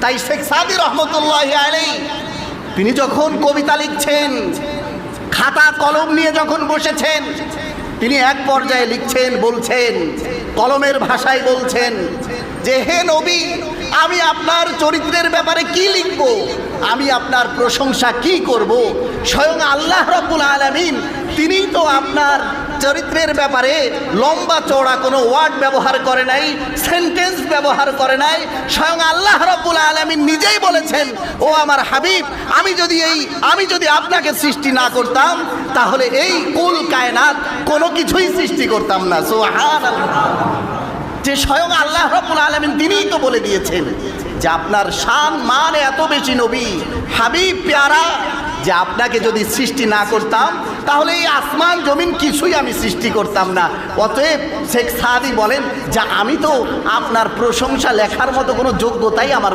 তাই শেখ সাদি রহমতুল্লাহি আলাইহি তিনি যখন কবিতা লিখছেন, খাতা কলম নিয়ে যখন বসেছেন, তিনি এক পর্যায়ে লিখছেন, বলছেন, কলমের ভাষায় বলছেন যে হে নবী, আমি আপনার চরিত্রের ব্যাপারে কি লিখব, আমি আপনার প্রশংসা কি করব। স্বয়ং আল্লাহ রাব্বুল আলামিন তিনি তো আপনার চরিত্রের ব্যাপারে লম্বা চওড়া কোনো ওয়ার্ড ব্যবহার করে নাই, সেন্টেন্স ব্যবহার করে নাই। স্বয়ং আল্লাহ রাব্বুল আলামিন নিজেই বলেছেন, ও আমার হাবিব, আমি যদি আপনাকে সৃষ্টি না করতাম তাহলে এই কুল কায়নাত কোনো কিছুই সৃষ্টি করতাম না। সুবহানাল্লাহ। যে স্বয়ং আল্লাহ রাব্বুল আলামিন তিনিই তো বলে দিয়েছেন যে আপনার শান মান এত বেশি নবী, হাবিব প্যারা, যে আপনাকে যদি সৃষ্টি না করতাম তাহলে এই আসমান জমিন কিছুই আমি সৃষ্টি করতাম না। অতএব শেখ সাদি বলেন যে আমি তো আপনার প্রশংসা লেখার মতো কোনো যোগ্যতাই আমার